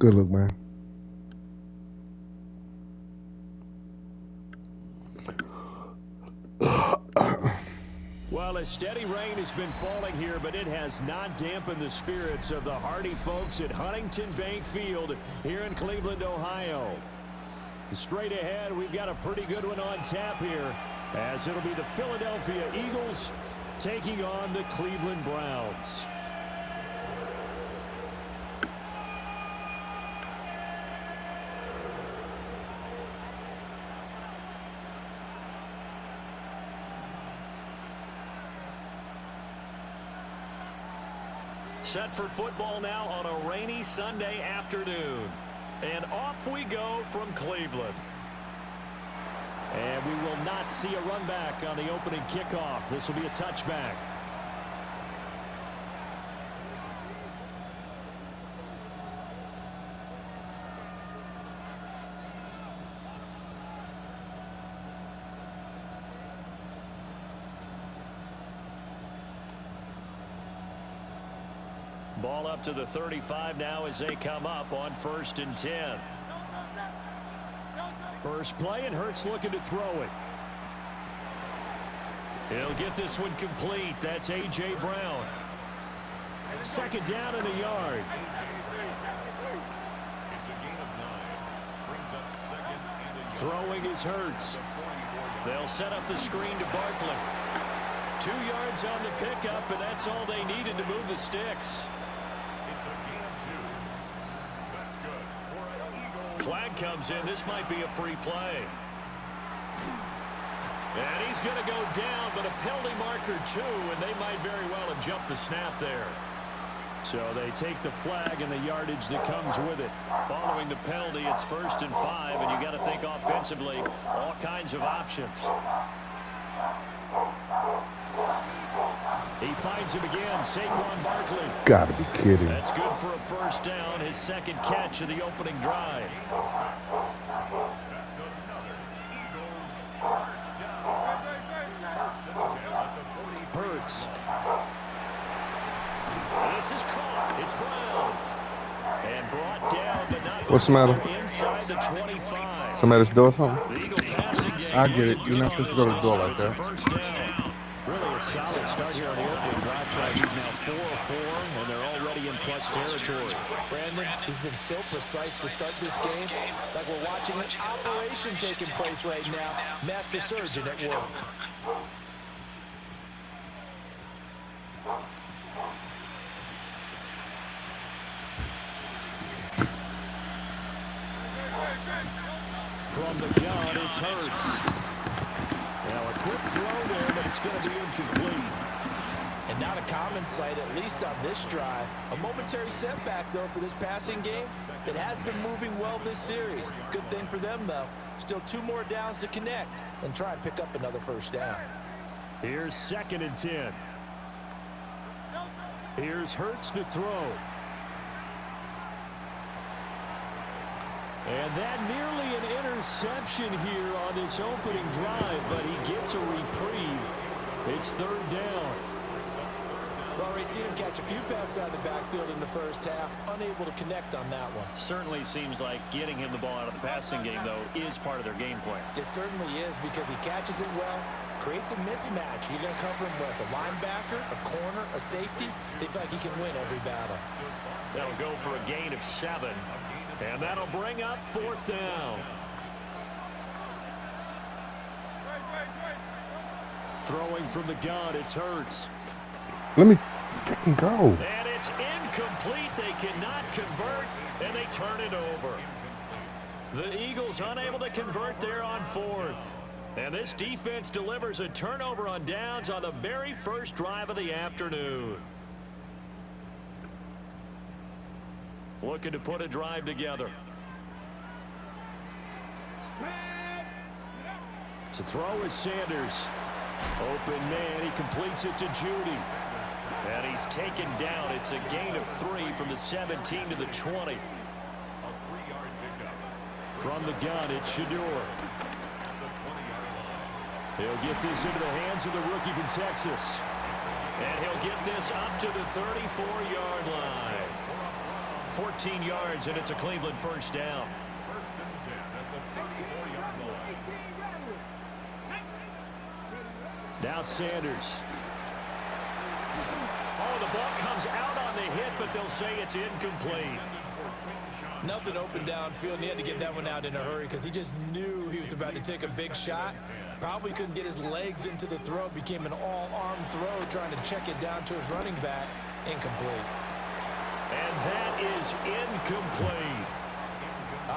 Good look, man. Well, a steady rain has been falling here, but it has not dampened the spirits of the hardy folks at Huntington Bank Field here in Cleveland, Ohio. Straight ahead, we've got a pretty good one on tap here, as it'll be the Philadelphia Eagles taking on the Cleveland Browns. Set for football now on a rainy Sunday afternoon. And off we go from Cleveland. And we will not see a run back on the opening kickoff. This will be a touchback. Ball up to the 35 now as they come up on 1st and 10. First play, and Hurts looking to throw it. He'll get this one complete. That's A.J. Brown. Second down in the yard. Throwing is Hurts. They'll set up the screen to Barkley. 2 yards on the pickup, and that's all they needed to move the sticks. Flag comes in. This might be a free play. And he's going to go down, but a penalty marker too, and they might very well have jumped the snap there. So they take the flag and the yardage that comes with it. Following the penalty, it's 1st and 5, and you got to think offensively, all kinds of options. He finds him again, Saquon Barkley. Gotta be kidding. That's good for a first down, his second catch of the opening drive. Hurts. This is caught. It's Brown. And brought down, but not What's the matter? Inside the 25. Somebody's doing something? The Eagle passing game. I get it. You're not supposed to go to the door like that. First down. Really a solid start here on the opening drive. He's now 4 of 4, and they're already in plus territory. Brandon, he's been so precise to start this game, like we're watching an operation taking place right now. Master surgeon at work. From the gun, it's Hurts. Now a quick throw there, but it's going to be incomplete. And not a common sight, at least on this drive. A momentary setback, though, for this passing game that has been moving well this series. Good thing for them, though. Still 2 more downs to connect and try and pick up another first down. Here's 2nd and 10. Here's Hurts to throw. And that nearly an interception here on this opening drive, but he gets a reprieve. It's 3rd down. Well, already seen him catch a few passes out of the backfield in the first half, unable to connect on that one. Certainly seems like getting him the ball out of the passing game, though, is part of their game plan. It certainly is, because he catches it well, creates a mismatch. You're going to cover him with a linebacker, a corner, a safety. They feel like he can win every battle. That'll go for a gain of 7. And that'll bring up 4th down. Throwing from the gun, it's Hurts. Let me freaking go. And it's incomplete. They cannot convert, and they turn it over. The Eagles unable to convert there on 4th. And this defense delivers a turnover on downs on the very first drive of the afternoon. Looking to put a drive together. To throw is Sanders. Open man, he completes it to Judy. And he's taken down. It's a gain of 3 from the 17 to the 20. From the gun, it's Shedeur. He'll get this into the hands of the rookie from Texas. And he'll get this up to the 34-yard line. 14 yards, and it's a Cleveland first down. Now Sanders. Oh, the ball comes out on the hit, but they'll say it's incomplete. Nothing open downfield, and he had to get that one out in a hurry because he just knew he was about to take a big shot. Probably couldn't get his legs into the throw. Became an all-arm throw, trying to check it down to his running back. Incomplete. And that is incomplete.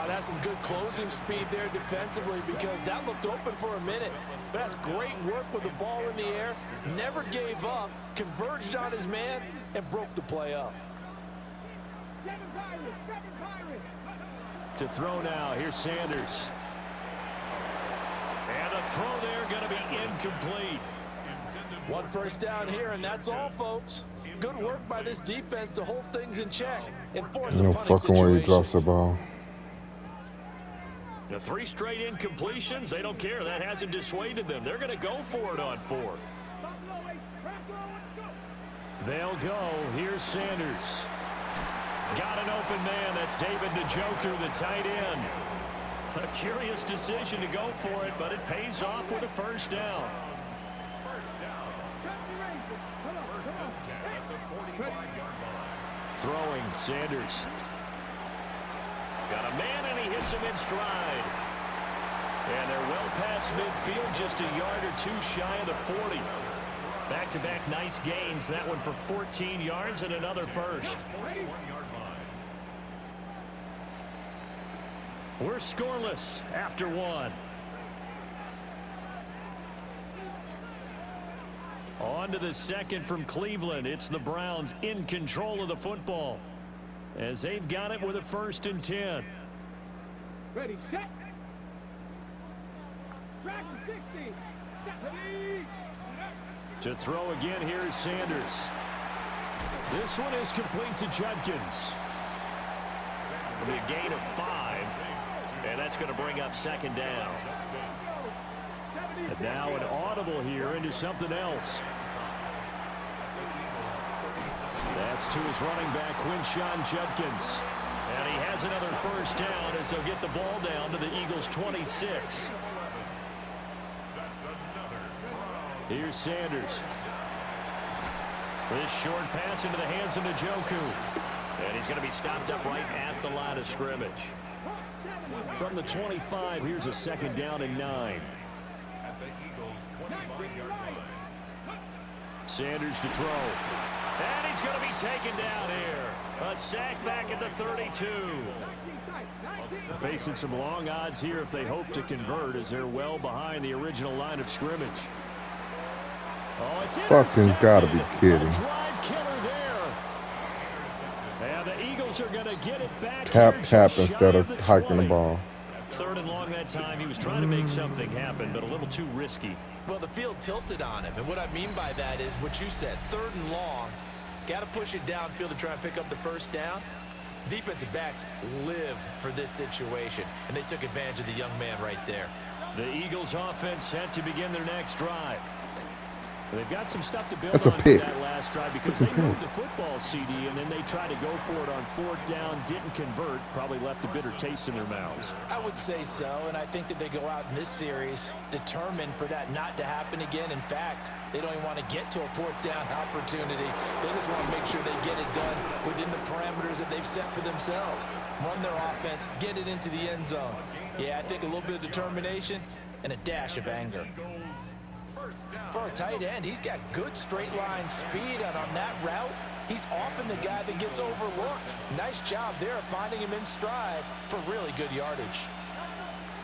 That's some good closing speed there defensively because that looked open for a minute. But that's great work with the ball in the air. Never gave up, converged on his man, and broke the play up. To throw now, here's Sanders. And the throw there going to be incomplete. One first down here, and that's all, folks. Good work by this defense to hold things in check and force a punting fucking situation. way he drops the ball. The 3 straight incompletions, they don't care. That hasn't dissuaded them. They're going to go for it on 4th. They'll go. Here's Sanders. Got an open man. That's David Njoku, the tight end. A curious decision to go for it, but it pays off with a first down. Throwing, Sanders. Got a man, and he hits him in stride. And they're well past midfield, just a yard or 2 shy of the 40. Back-to-back nice gains. That one for 14 yards and another first. We're scoreless after 1. On to the second from Cleveland. It's the Browns in control of the football as they've got it with a 1st and 10. Ready, set. Track to 60. To throw again, here's Sanders. This one is complete to Judkins. It'll be a gain of 5, and that's going to bring up 2nd down. And now an audible here into something else. That's to his running back, Quinshon Judkins. And he has another first down as they'll get the ball down to the Eagles' 26. Here's Sanders. This short pass into the hands of Njoku. And he's going to be stopped up right at the line of scrimmage. From the 25, here's a 2nd down and 9. Sanders to throw. And he's going to be taken down here. A sack back at the 32. Facing some long odds here if they hope to convert as they're well behind the original line of scrimmage. Oh, it's Fucking gotta be kidding. A drive killer there. And the Eagles are going to get it back. Tap, here tap just instead shy of the hiking the 20. ball. 3rd and long that time. He was trying to make something happen, but a little too risky. Well, the field tilted on him, and what I mean by that is what you said. 3rd and long. Got to push it downfield to try and pick up the first down. Defensive backs live for this situation, and they took advantage of the young man right there. The Eagles offense set to begin their next drive. They've got some stuff to build That's a on for pick. that last drive because they moved the football, CD, and then they tried to go for it on 4th down, didn't convert, probably left a bitter taste in their mouths. I would say so, and I think that they go out in this series determined for that not to happen again. In fact, they don't even want to get to a 4th down opportunity. They just want to make sure they get it done within the parameters that they've set for themselves. Run their offense, get it into the end zone. Yeah, I think a little bit of determination and a dash of anger. For a tight end, he's got good straight line speed, and on that route, he's often the guy that gets overlooked. Nice job there finding him in stride for really good yardage.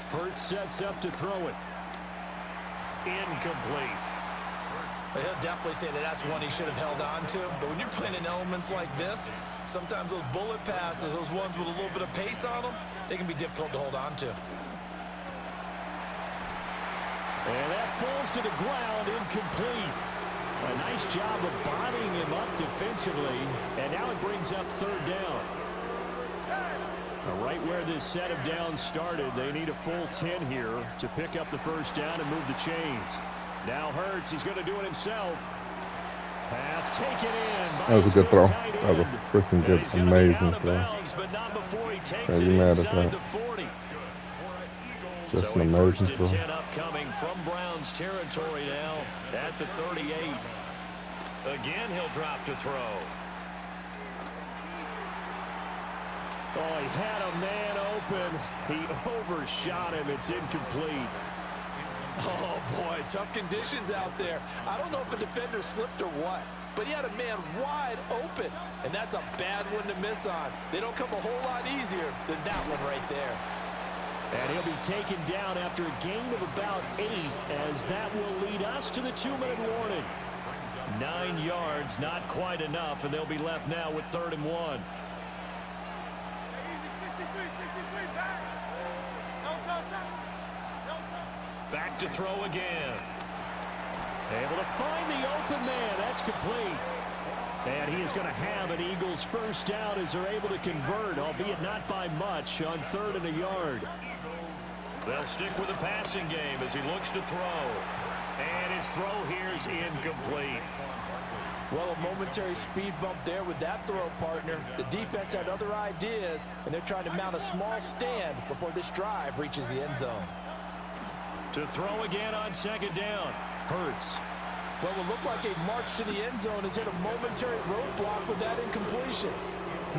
Hurts sets up to throw it. Incomplete. He'll definitely say that that's one he should have held on to, but when you're playing in elements like this, sometimes those bullet passes, those ones with a little bit of pace on them, they can be difficult to hold on to. And that falls to the ground, incomplete. A nice job of bodying him up defensively, and now it brings up 3rd down. Now, right where this set of downs started, they need a full 10 here to pick up the first down and move the chains. Now Hurts, he's going to do it himself. Pass taken in by That was a his good throw. tight That was end. a freaking And good, he's gonna be amazing out of throw. bounds, but not before he takes Can't it be mad at inside that. the 40. Just So an a amazing 1st and throw. 10 upcoming from Browns territory now at the 38. Again, he'll drop to throw. Oh, he had a man open. He overshot him. It's incomplete. Oh, boy, tough conditions out there. I don't know if a defender slipped or what, but he had a man wide open, and that's a bad one to miss on. They don't come a whole lot easier than that one right there. And he'll be taken down after a gain of about 8, as that will lead us to the 2-minute warning. 9 yards, not quite enough, and they'll be left now with 3rd and 1. Back to throw again. Able to find the open man. That's complete. And he is going to have an Eagles 1st down as they're able to convert, albeit not by much, on 3rd and a yard. They'll stick with the passing game as he looks to throw. And his throw here is incomplete. Well, a momentary speed bump there with that throw, partner. The defense had other ideas, and they're trying to mount a small stand before this drive reaches the end zone. To throw again on 2nd down. Hurts. Well, it looked like a march to the end zone has hit a momentary roadblock with that incompletion.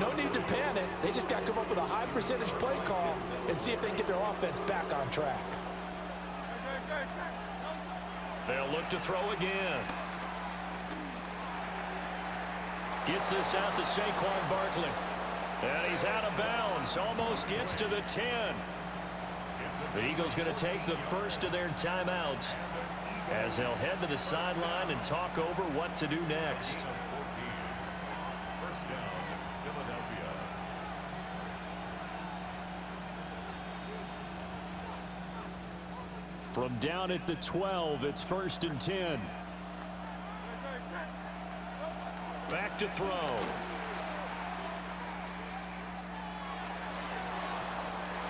No need to panic. They just got to come up with a high percentage play call and see if they can get their offense back on track. They'll look to throw again. Gets this out to Saquon Barkley. And he's out of bounds. Almost gets to the 10. The Eagles going to take the first of their timeouts as they'll head to the sideline and talk over what to do next. From down at the 12, it's 1st and 10. Back to throw.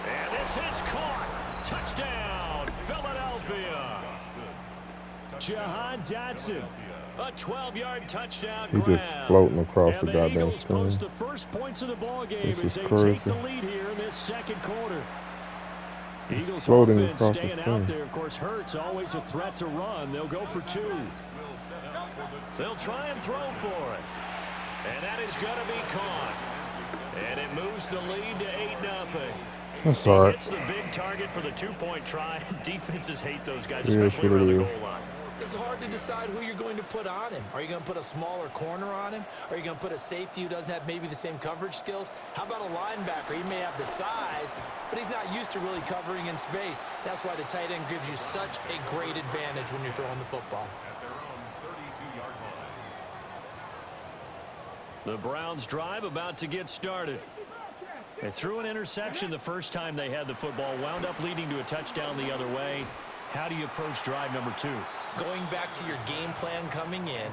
And this is caught. Touchdown, Philadelphia. Jahan Dotson, a 12-yard touchdown He grab. just floating across the And goddamn Eagles screen. post the first points of the ball game This as is they take crazy. the lead here in this 2nd quarter. Eagles floating offense across the staying screen. out there. Of course, Hurts always a threat to run. They'll go for 2. They'll try and throw for it. And that is going to be caught. And it moves the lead to 8-0. That's all right. It's the big target for the 2-point try. Defenses hate those guys, It is especially what around it the is. goal line. It's hard to decide who you're going to put on him. Are you going to put a smaller corner on him? Are you going to put a safety who doesn't have maybe the same coverage skills? How about a linebacker? He may have the size, but he's not used to really covering in space. That's why the tight end gives you such a great advantage when you're throwing the football. The Browns drive about to get started. They threw an interception the first time they had the football, wound up leading to a touchdown the other way. How do you approach drive number 2? Going back to your game plan coming in,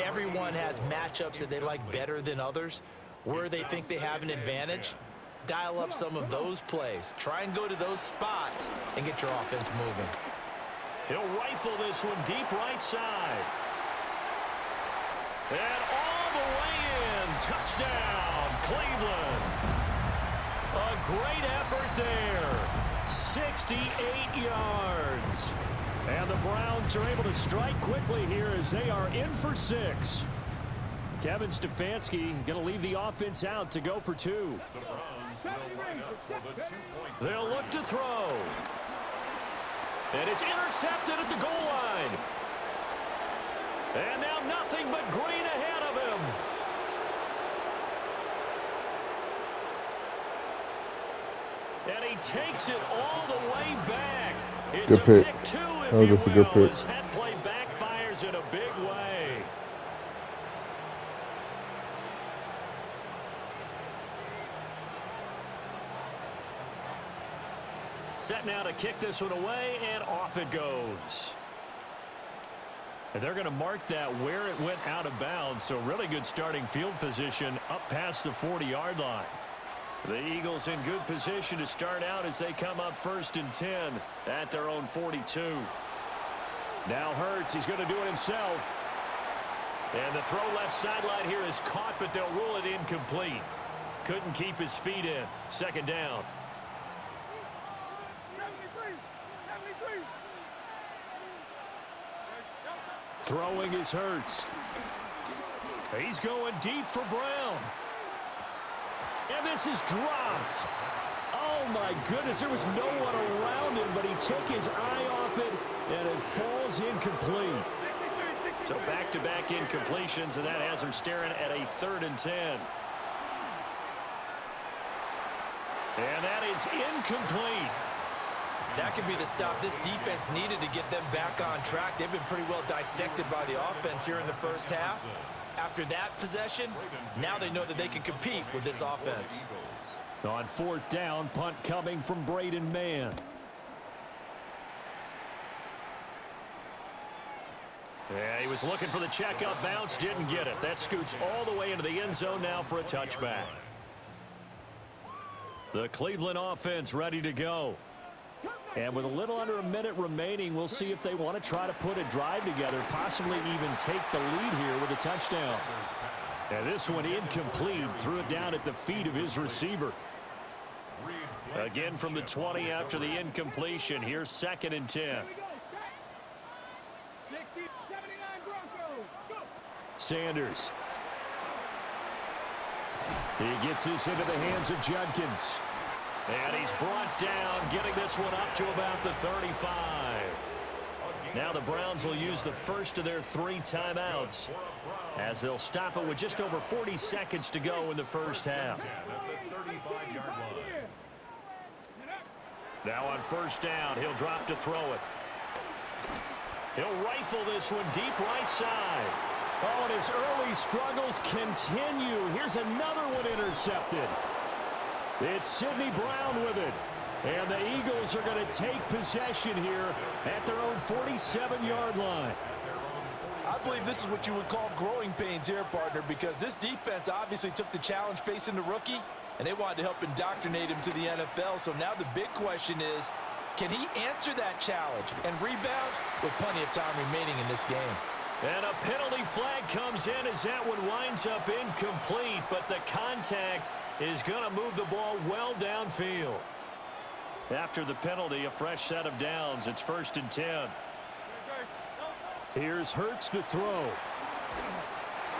everyone has matchups that they like better than others. Where they think they have an advantage, dial up some of those plays. Try and go to those spots and get your offense moving. He'll rifle this one deep right side. And all the way in. Touchdown, Cleveland. A great effort there. 68 yards. And the Browns are able to strike quickly here as they are in for 6. Kevin Stefanski going to leave the offense out to go for 2. They'll look to throw. And it's intercepted at the goal line. And now nothing but green ahead of him. And he takes it all the way back. It's Good a pick. pick 2, if That was you just a good will, pick. as that play backfires in a big way. Set now to kick this one away, and off it goes. And they're going to mark that where it went out of bounds, so really good starting field position up past the 40-yard line. The Eagles in good position to start out as they come up 1st and 10 at their own 42. Now Hurts, he's going to do it himself. And the throw left sideline here is caught, but they'll rule it incomplete. Couldn't keep his feet in. Second down. Throwing is Hurts. He's going deep for Brown. And this is dropped. Oh, my goodness. There was no one around him, but he took his eye off it, and it falls incomplete. So back-to-back incompletions, and that has him staring at a 3rd and 10. And that is incomplete. That could be the stop this defense needed to get them back on track. They've been pretty well dissected by the offense here in the first half. After that possession, now they know that they can compete with this offense. On 4th down, punt coming from Braden Mann. Yeah, he was looking for the checkup bounce, didn't get it. That scoots all the way into the end zone now for a touchback. The Cleveland offense ready to go. And with a little under a minute remaining, we'll see if they want to try to put a drive together, possibly even take the lead here with a touchdown. And this one incomplete, threw it down at the feet of his receiver. Again from the 20 after the incompletion. Here's 2nd and 10. Sanders. He gets this into the hands of Judkins. And he's brought down, getting this one up to about the 35. Now the Browns will use the first of their 3 timeouts as they'll stop it with just over 40 seconds to go in the first half. Now on 1st down, he'll drop to throw it. He'll rifle this one deep right side. Oh, and his early struggles continue. Here's another one intercepted. It's Sidney Brown with it. And the Eagles are going to take possession here at their own 47-yard line. I believe this is what you would call growing pains here, partner, because this defense obviously took the challenge facing the rookie, and they wanted to help indoctrinate him to the NFL. So now the big question is, can he answer that challenge and rebound with plenty of time remaining in this game? And a penalty flag comes in as that one winds up incomplete, but the contact is going to move the ball well downfield. After the penalty, a fresh set of downs. It's 1st and 10. Here's Hurts to throw.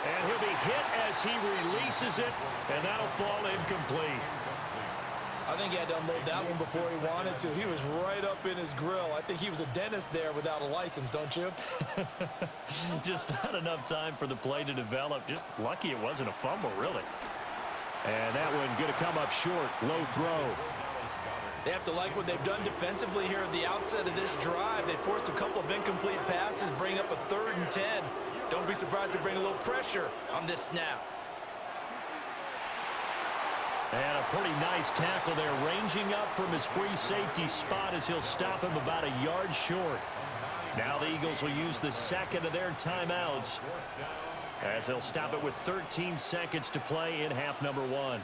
And he'll be hit as he releases it, and that'll fall incomplete. I think he had to unload that one before he wanted to. He was right up in his grill. I think he was a dentist there without a license, don't you? Just not enough time for the play to develop. Just lucky it wasn't a fumble, really. And that one going to come up short. Low throw. They have to like what they've done defensively here at the outset of this drive. They forced a couple of incomplete passes, bring up a 3rd and 10. Don't be surprised to bring a little pressure on this snap. And a pretty nice tackle there, ranging up from his free safety spot as he'll stop him about a yard short. Now the Eagles will use the 2nd of their timeouts as they'll stop it with 13 seconds to play in half number 1.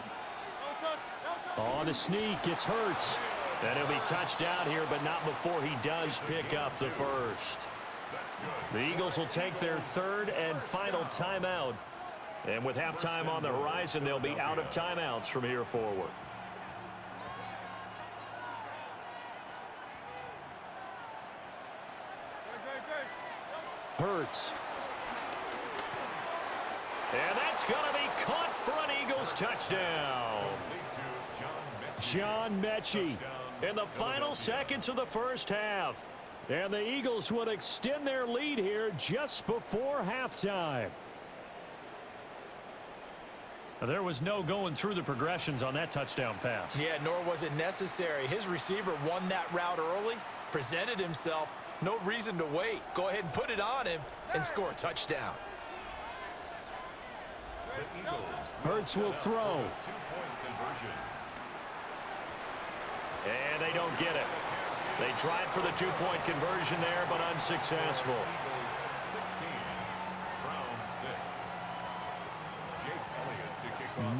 On the sneak, it's Hurts. And he'll be touched out here, but not before he does pick up the first. The Eagles will take their 3rd and final timeout. And with halftime on the horizon, they'll be out of timeouts from here forward. Hurts. And that's going to be caught for an Eagles touchdown. John Mechie in the final seconds of the first half. And the Eagles would extend their lead here just before halftime. There was no going through the progressions on that touchdown pass. Yeah, nor was it necessary. His receiver won that route early, presented himself, no reason to wait. Go ahead and put it on him and score a touchdown. Hurts will throw. And they don't get it. They tried for the 2-point conversion there, but unsuccessful.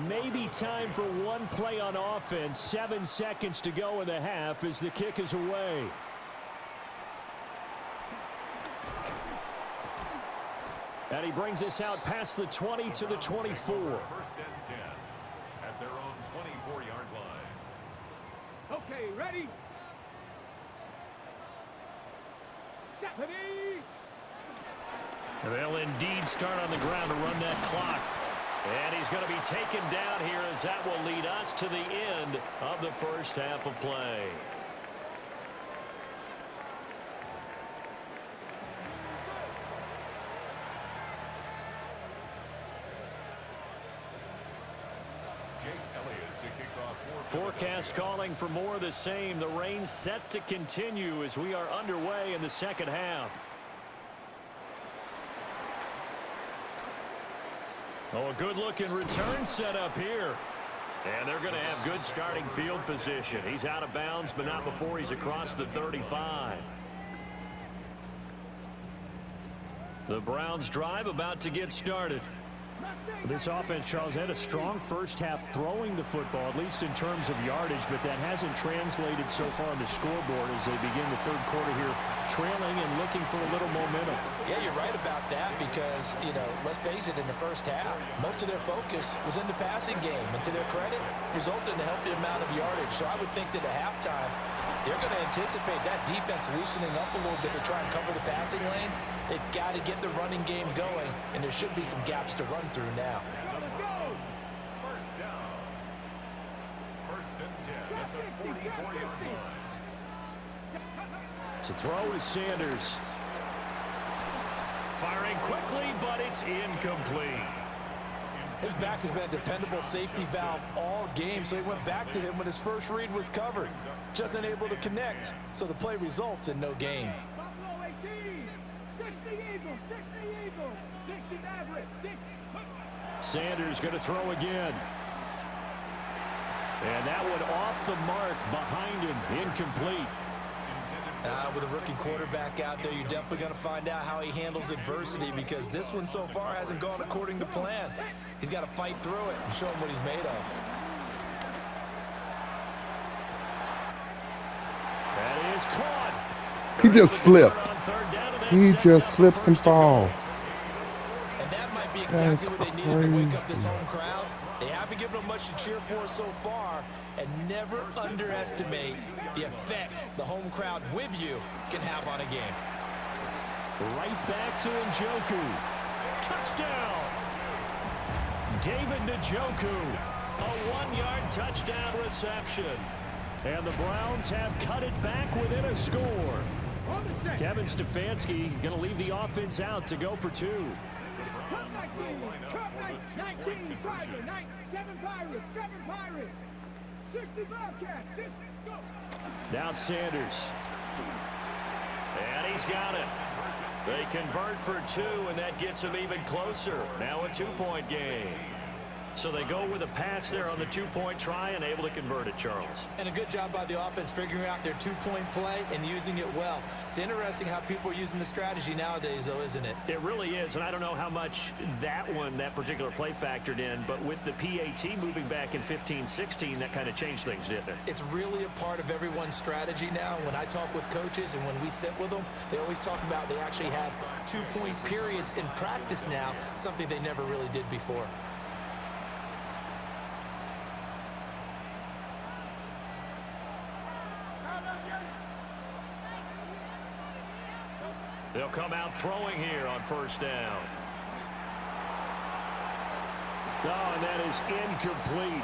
Maybe time for one play on offense. 7 seconds to go in the half as the kick is away. And he brings us out past the 20 to the 24. First and 10 at their own 24-yard line. Okay, ready? Stephanie! They'll indeed start on the ground to run that clock. And he's going to be taken down here as that will lead us to the end of the first half of play. Forecast calling for more of the same. The rain set to continue as we are underway in the second half. Oh, a good-looking return set up here. And they're going to have good starting field position. He's out of bounds, but not before he's across the 35. The Browns drive about to get started. This offense, Charles, had a strong first half throwing the football, at least in terms of yardage, but that hasn't translated so far on the scoreboard as they begin the third quarter here, trailing and looking for a little momentum. Yeah, you're right about that because, you know, let's face it, in the first half, most of their focus was in the passing game, and to their credit, resulted in a healthy amount of yardage. So I would think that at halftime, they're going to anticipate that defense loosening up a little bit to try and cover the passing lanes. They've got to get the running game going, and there should be some gaps to run through now. First down. First and 10 at the 44-yard line. To throw is Sanders. Firing quickly, but it's incomplete. His back has been a dependable safety valve all game, so he went back to him when his first read was covered. Just unable to connect, so the play results in no gain. Buffalo 18! 60 Eagles! 60 Eagles! 60 Maverick! 60... Sanders going to throw again. And that one off the mark behind him, incomplete. With a rookie quarterback out there, you're definitely going to find out how he handles adversity because this one so far hasn't gone according to plan. He's got to fight through it and show him what he's made of. That is caught. He just slipped. He just slips and falls. And that might be exactly what they needed to wake up this crazy. home crowd. They haven't given them much to cheer for so far, and never underestimate the effect the home crowd with you can have on a game. Right back to Njoku. Touchdown. David Njoku. A 1-yard touchdown reception. And the Browns have cut it back within a score. Kevin Stefanski going to leave the offense out to go for two. Cut 19! Cut 19! Tiger! 7 Pirates! 7 Pirates! 60 Bobcats! 60... Go! Now Sanders. And he's got it. They convert for two, and that gets them even closer. Now a 2-point game. So they go with a pass there on the 2-point try and able to convert it, Charles. And a good job by the offense figuring out their 2-point play and using it well. It's interesting how people are using the strategy nowadays, though, isn't it? It really is, and I don't know how much that particular play factored in, but with the PAT moving back in 15-16, that kind of changed things, didn't it? It's really a part of everyone's strategy now. When I talk with coaches and when we sit with them, they always talk about they actually have 2-point periods in practice now, something they never really did before. They'll come out throwing here on first down. Oh, and that is incomplete.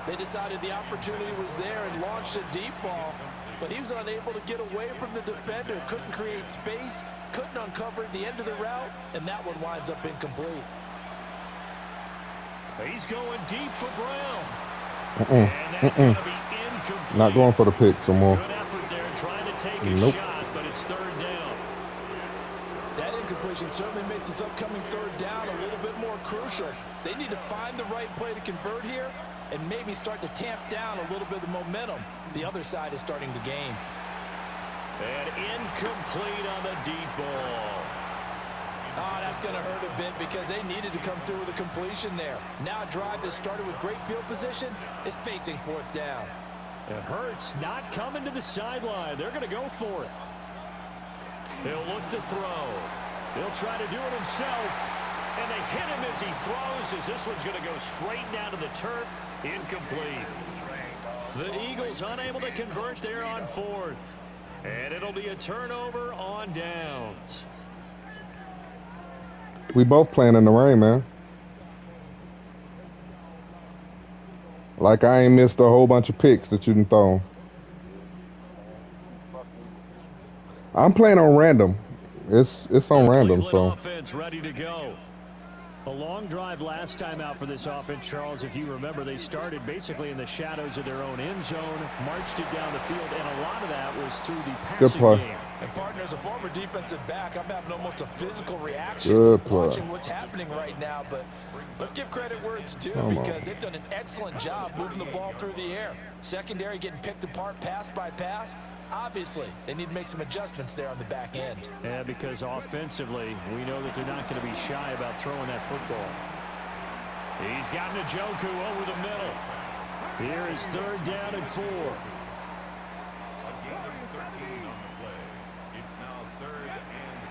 They decided the opportunity was there and launched a deep ball, but he was unable to get away from the defender, couldn't create space, couldn't uncover the end of the route, and that one winds up incomplete. He's going deep for Brown. And that's going to be incomplete. Not going for the pick some more. Good effort there trying to take a Nope. shot, but it's third down. That incompletion certainly makes this upcoming third down a little bit more crucial. They need to find the right play to convert here and maybe start to tamp down a little bit of the momentum the other side is starting to gain. And incomplete on the deep ball. Oh, that's going to hurt a bit because they needed to come through with a completion there. Now a drive that started with great field position is facing fourth down. It hurts not coming to the sideline. They're going to go for it. They'll look to throw. He'll try to do it himself. And they hit him as he throws, as this one's going to go straight down to the turf. Incomplete. The Eagles unable to convert there on 4th. And it'll be a turnover on downs. We both playing in the rain, man. Like I ain't missed a whole bunch of picks that you done thrown. I'm playing on random. It's on random, so. Offense ready to go. A long drive last time out for this offense, Charles. If you remember, they started basically in the shadows of their own end zone, marched it down the field, and a lot of that was through the passing game. And partner, as a former defensive back, I'm having almost a physical reaction watching what's happening right now. But let's give credit where it's due because they've done an excellent job moving the ball through the air. Secondary getting picked apart pass by pass. Obviously, they need to make some adjustments there on the back end. Yeah, because offensively, we know that they're not going to be shy about throwing that football. He's got Njoku over the middle. Here is 3rd down and 4.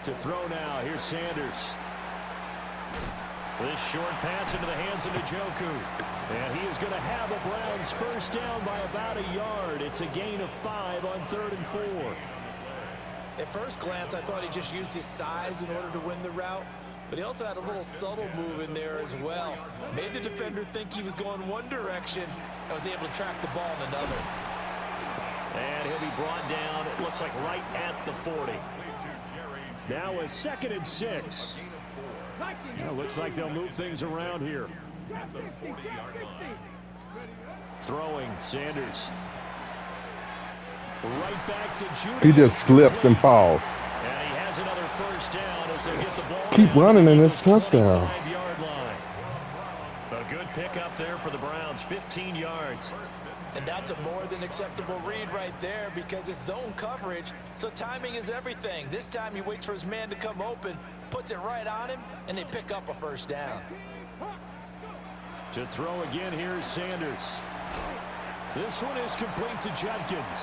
To throw now, here's Sanders. This short pass into the hands of Njoku. And he is going to have a Browns 1st down by about a yard. It's a gain of 5 on 3rd and 4. At first glance, I thought he just used his size in order to win the route. But he also had a little subtle move in there as well. Made the defender think he was going one direction and was able to track the ball in another. And he'll be brought down, it looks like right at the 40. Now a 2nd and 6. Well, looks like they'll move things around here. Throwing, Sanders. Right back to Judy. He just slips and falls. And he has another 1st down as they get the ball. Keep running in this touchdown. 5-yard line. A good pickup there for the Browns, 15 yards. And that's a more than acceptable read right there because it's zone coverage, so timing is everything. This time he waits for his man to come open, puts it right on him, and they pick up a 1st down. To throw again, here's Sanders. This one is complete to Judkins.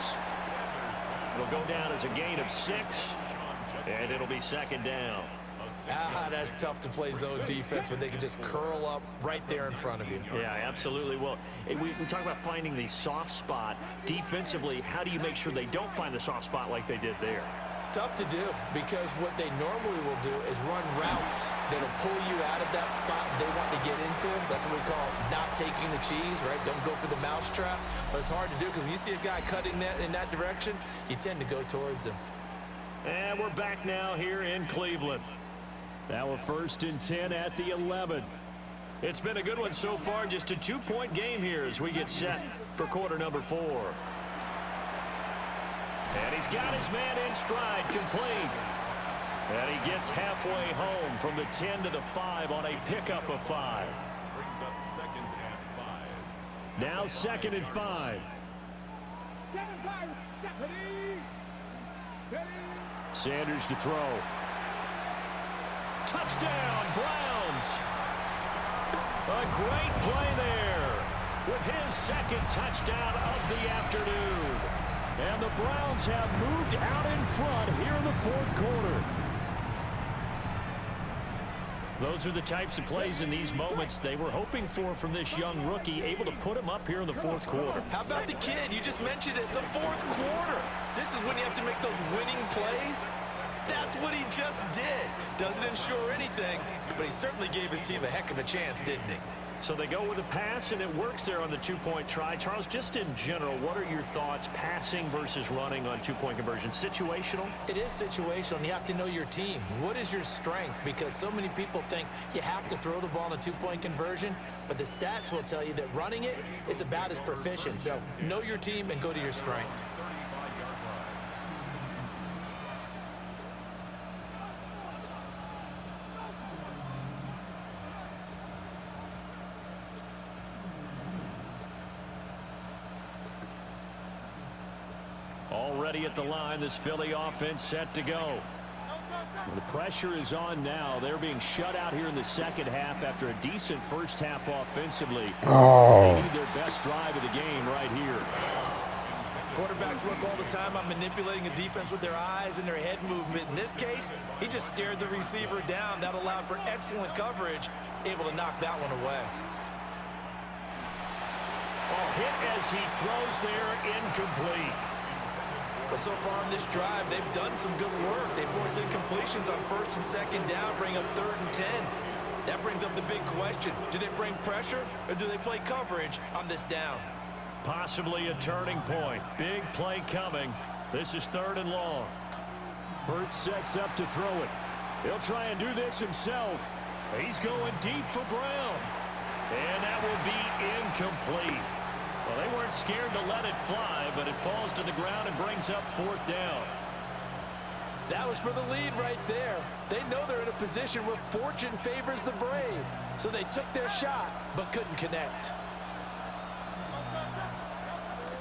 It'll go down as a gain of 6, and it'll be 2nd down. That's tough to play zone defense when they can just curl up right there in front of you. Yeah, absolutely. Well, we talk about finding the soft spot. Defensively, how do you make sure they don't find the soft spot like they did there? Tough to do because what they normally will do is run routes that'll pull you out of that spot they want to get into. That's what we call not taking the cheese, right? Don't go for the mousetrap. But it's hard to do because when you see a guy cutting that in that direction, you tend to go towards him. And we're back now here in Cleveland. Now a 1st and 10 at the 11. It's been a good one so far. Just a 2-point game here as we get set for quarter number 4. And he's got his man in stride, complete. And he gets halfway home from the 10 to the 5 on a pickup of 5. Brings up 2nd and 5. Now 2nd and 5. Sanders to throw. Touchdown, Browns. A great play there with his 2nd touchdown of the afternoon. And the Browns have moved out in front here in the 4th quarter. Those are the types of plays in these moments they were hoping for from this young rookie, able to put him up here in the 4th quarter. How about the kid? You just mentioned it, the 4th quarter. This is when you have to make those winning plays. That's what he just did. Doesn't ensure anything, but he certainly gave his team a heck of a chance, didn't he? So they go with a pass, and it works there on the 2-point try. Charles, just in general, what are your thoughts passing versus running on 2-point conversion? Situational? It is situational, and you have to know your team. What is your strength? Because so many people think you have to throw the ball in a 2-point conversion, but the stats will tell you that running it is about as proficient. So know your team and go to your strength. Already at the line, this Philly offense set to go. The pressure is on now. They're being shut out here in the 2nd half after a decent 1st half offensively. They need their best drive of the game right here. Quarterbacks work all the time on manipulating a defense with their eyes and their head movement. In this case, he just stared the receiver down. That allowed for excellent coverage, able to knock that one away. Oh, hit as he throws there, incomplete. But so far in this drive, they've done some good work. They forced incompletions on 1st and 2nd down, bring up 3rd and 10. That brings up the big question. Do they bring pressure or do they play coverage on this down? Possibly a turning point. Big play coming. This is 3rd and long. Hurts sets up to throw it. He'll try and do this himself. He's going deep for Brown. And that will be incomplete. Well, they weren't scared to let it fly, but it falls to the ground and brings up 4th down. That was for the lead right there. They know they're in a position where fortune favors the brave. So they took their shot, but couldn't connect.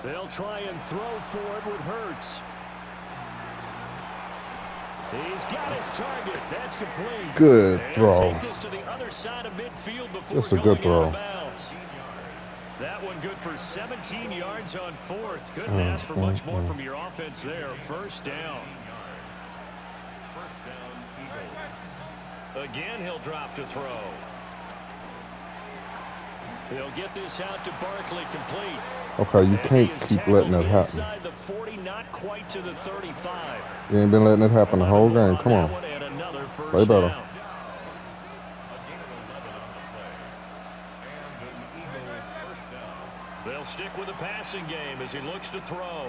They'll try and throw for it with Hurts. He's got his target. That's complete. Good And throw. take this to the other side of midfield before That's a going good throw. out of bounds. That one good for 17 yards on 4th. Couldn't ask for much more from your offense there. 1st down. Again, he'll drop to throw. He'll get this out to Barkley, complete. Okay, you And can't he is keep letting that tackled happen. inside the 40, not quite to the 35. You ain't been letting it happen the whole game. Come that on. one and another first Play better. down. They'll stick with the passing game as he looks to throw.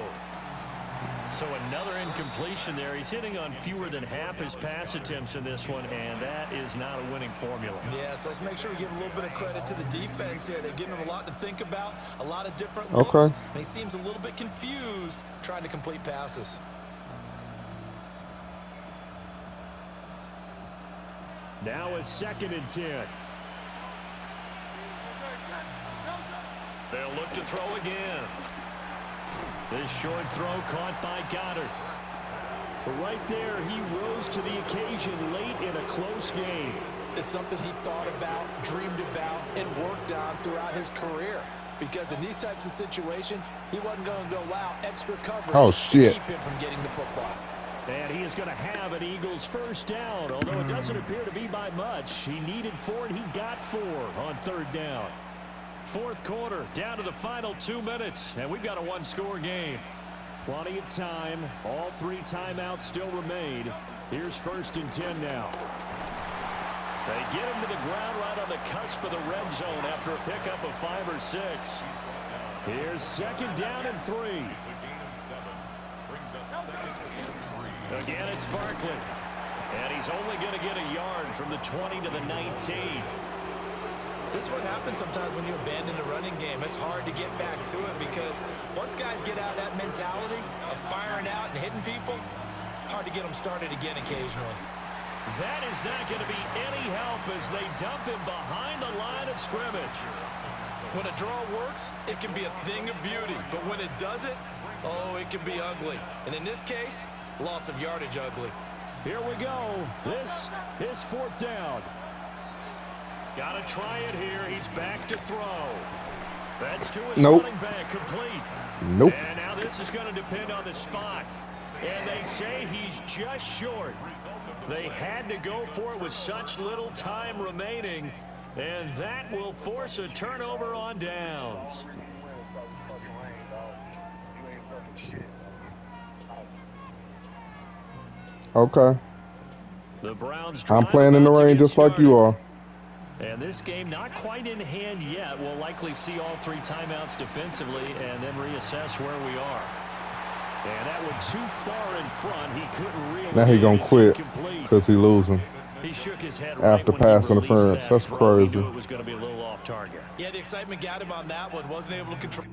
So another incompletion there. He's hitting on fewer than half his pass attempts in this one, and that is not a winning formula. Yeah, so let's make sure we give a little bit of credit to the defense here. They're giving him a lot to think about, a lot of different looks, Okay. and he seems a little bit confused trying to complete passes. Now a 2nd and 10. They'll look to throw again. This short throw caught by Goddard. But right there, he rose to the occasion late in a close game. It's something he thought about, dreamed about, and worked on throughout his career. Because in these types of situations, he wasn't going to allow extra coverage to keep him from getting the football. And he is going to have an Eagles 1st down, although it doesn't appear to be by much. He needed 4, and he got 4 on 3rd down. 4th quarter, down to the final 2 minutes, and we've got a one-score game. Plenty of time. All 3 timeouts still remain. Here's 1st and 10 now. They get him to the ground right on the cusp of the red zone after a pickup of 5 or 6. Here's 2nd down and 3. Again, it's Barkley. And he's only going to get a yard from the 20 to the 19. This is what happens sometimes when you abandon the running game. It's hard to get back to it because once guys get out of that mentality of firing out and hitting people, hard to get them started again occasionally. That is not going to be any help as they dump him behind the line of scrimmage. When a draw works, it can be a thing of beauty. But when it doesn't, oh, it can be ugly. And in this case, loss of yardage ugly. Here we go. This is 4th down. Got to try it here. He's back to throw. That's to his running back, complete. Nope. And now this is going to depend on the spot. And they say he's just short. They had to go for it with such little time remaining. And that will force a turnover on downs. Okay. The Browns I'm playing in the rain just like you are. And this game not quite in hand yet. We'll likely see all 3 timeouts defensively and then reassess where we are. And that one too far in front. He couldn't really. Now he gonna quit because he losing. He shook his head After right pass when he released interference. that That's throw. He crazy. knew it was going to be a little off target. Yeah, the excitement got him on that one. Wasn't able to control.